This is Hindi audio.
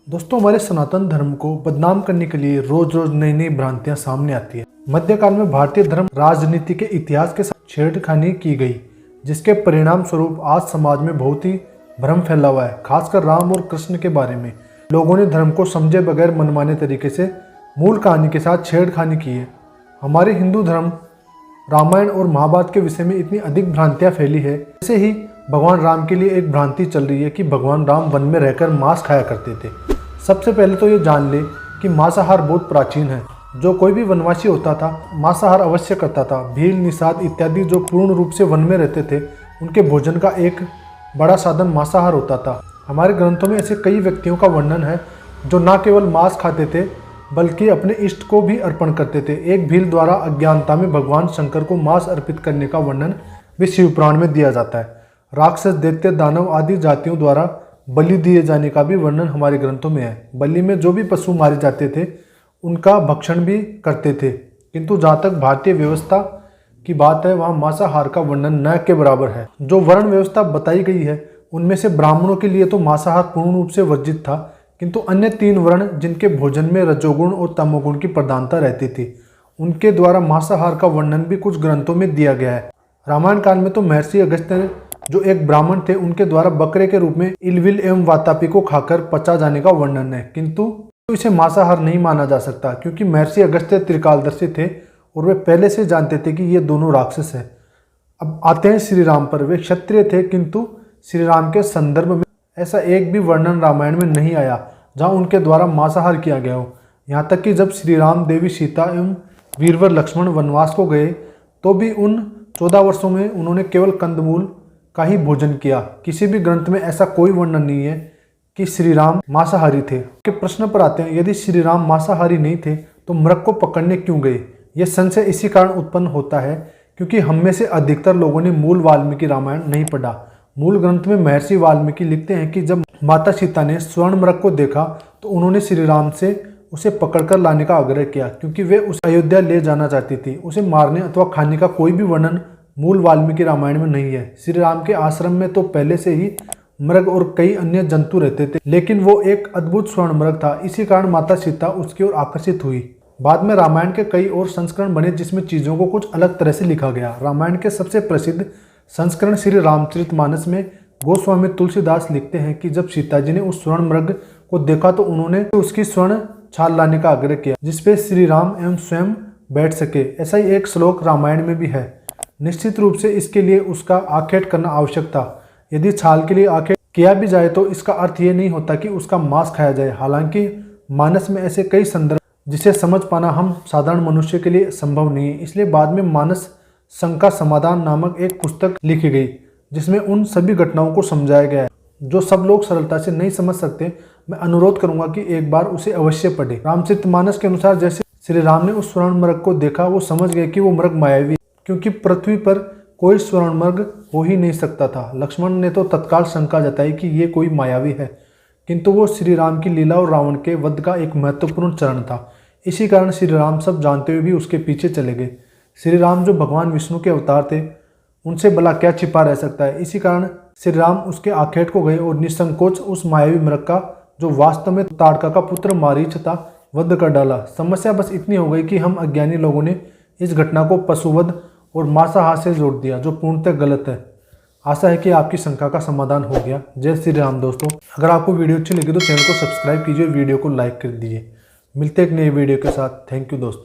दोस्तों, हमारे सनातन धर्म को बदनाम करने के लिए रोज रोज नई नई भ्रांतियां सामने आती है। मध्यकाल में भारतीय धर्म राजनीति के इतिहास के साथ छेड़खानी की गई, जिसके परिणाम स्वरूप आज समाज में बहुत ही भ्रम फैला हुआ है। खासकर राम और कृष्ण के बारे में लोगों ने धर्म को समझे बगैर मनमाने तरीके से मूल कहानी के साथ छेड़खानी की है। हमारे हिंदू धर्म रामायण और महाभारत के विषय में इतनी अधिक भ्रांतियां फैली है। ऐसे ही भगवान राम के लिए एक भ्रांति चल रही है कि भगवान राम वन में रहकर मांस खाया करते थे। सबसे पहले तो ये जान ले कि मांसाहार बहुत प्राचीन है। जो कोई भी वनवासी होता था मांसाहार अवश्य करता था। भील, निषाद इत्यादि जो पूर्ण रूप से वन में रहते थे, उनके भोजन का एक बड़ा साधन मांसाहार होता था। हमारे ग्रंथों में ऐसे कई व्यक्तियों का वर्णन है जो न केवल मांस खाते थे बल्कि अपने इष्ट को भी अर्पण करते थे। एक भील द्वारा अज्ञानता में भगवान शंकर को मांस अर्पित करने का वर्णन भी शिवपुराण में दिया जाता है। राक्षस, दैत्य, दानव आदि जातियों द्वारा बलि दिए जाने का भी वर्णन हमारे ग्रंथों में है। बलि में जो भी पशु मारे जाते थे उनका भक्षण भी करते थे। किंतु जहाँ तक भारतीय व्यवस्था की बात है, वहाँ मांसाहार का वर्णन न के बराबर है। जो वर्ण व्यवस्था बताई गई है उनमें से ब्राह्मणों के लिए तो मांसाहार पूर्ण रूप से वर्जित था, किंतु अन्य 3 वर्ण जिनके भोजन में रजोगुण और तमोगुण की प्रधानता रहती थी, उनके द्वारा मांसाहार का वर्णन भी कुछ ग्रंथों में दिया गया है। रामायण काल में तो महर्षि अगस्त्य जो एक ब्राह्मण थे, उनके द्वारा बकरे के रूप में इलविल एवं वातापी को खाकर पचा जाने का वर्णन है, किंतु इसे मांसाहार नहीं माना जा सकता, क्योंकि महर्षि अगस्त्य त्रिकालदर्शी थे और वे पहले से जानते थे कि ये दोनों राक्षस हैं। अब आते हैं श्री राम पर। वे क्षत्रिय थे, किंतु श्री राम के संदर्भ में ऐसा एक भी वर्णन रामायण में नहीं आया जहाँ उनके द्वारा मांसाहार किया गया हो। यहाँ तक कि जब श्री राम, देवी सीता एवं वीरवर लक्ष्मण वनवास को गए तो भी उन 14 वर्षों में उन्होंने केवल कंदमूल का ही भोजन किया। किसी भी ग्रंथ में ऐसा कोई वर्णन नहीं है कि श्री राम मांसाहारी थे। के प्रश्न पर आते हैं, यदि श्री राम मांसाहारी नहीं थे तो मृग को पकड़ने क्यों गए? यह संशय इसी कारण उत्पन्न होता है क्योंकि हम में से अधिकतर लोगों ने मूल वाल्मीकि रामायण नहीं पढ़ा। मूल ग्रंथ में महर्षि वाल्मीकि लिखते हैं कि जब माता सीता ने स्वर्ण मृग को देखा तो उन्होंने श्री राम से उसे पकड़कर लाने का आग्रह किया, क्योंकि वे उसे अयोध्या ले जाना चाहती थी। उसे मारने अथवा खाने का कोई भी वर्णन मूल वाल्मीकि रामायण में नहीं है। श्री राम के आश्रम में तो पहले से ही मृग और कई अन्य जंतु रहते थे, लेकिन वो एक अद्भुत स्वर्ण मृग था। इसी कारण माता सीता उसकी ओर आकर्षित हुई। बाद में रामायण के कई और संस्करण बने जिसमें चीजों को कुछ अलग तरह से लिखा गया। रामायण के सबसे प्रसिद्ध संस्करण श्री रामचरितमानस में गोस्वामी तुलसीदास लिखते हैं कि जब सीता जी ने उस स्वर्ण मृग को देखा तो उन्होंने उसकी स्वर्ण छाल लाने का आग्रह किया, जिसपे श्री राम एवं स्वयं बैठ सके। ऐसा ही एक श्लोक रामायण में भी है। निश्चित रूप से इसके लिए उसका आखेट करना आवश्यक था। यदि छाल के लिए आखेट किया भी जाए तो इसका अर्थ ये नहीं होता कि उसका मांस खाया जाए। हालांकि मानस में ऐसे कई संदर्भ जिसे समझ पाना हम साधारण मनुष्य के लिए संभव नहीं है। इसलिए बाद में मानस शंका समाधान नामक एक पुस्तक लिखी गई जिसमें उन सभी घटनाओं को समझाया गया है। जो सब लोग सरलता से नहीं समझ सकते, मैं अनुरोध करूंगा कि एक बार उसे अवश्य पढ़े। रामचरितमानस के अनुसार जैसे श्री राम ने उस स्वर्ण मृग को देखा, वो समझ गए कि वो मृग मायावी, क्योंकि पृथ्वी पर कोई स्वर्ण मृग हो ही नहीं सकता था। लक्ष्मण ने तो तत्काल शंका जताई कि ये कोई मायावी है, किंतु वो श्री राम की लीला और रावण के वध का एक महत्वपूर्ण चरण था। इसी कारण श्री राम सब जानते हुए भी उसके पीछे चले गए। श्री राम जो भगवान विष्णु के अवतार थे, उनसे भला क्या छिपा रह सकता है। इसी कारण श्री राम उसके आखेट को गए और निसंकोच उस मायावी मृग का, जो वास्तव में ताड़का का पुत्र मारीच था, वध कर डाला। समस्या बस इतनी हो गई कि हम अज्ञानी लोगों ने इस घटना को पशुवध और मांसाहार से जोड़ दिया, जो पूर्णतः गलत है। आशा है कि आपकी शंका का समाधान हो गया। जय श्री राम दोस्तों। अगर आपको वीडियो अच्छी लगी तो चैनल को सब्सक्राइब कीजिए और वीडियो को लाइक कर दीजिए। मिलते हैं एक नए वीडियो के साथ। थैंक यू दोस्तों।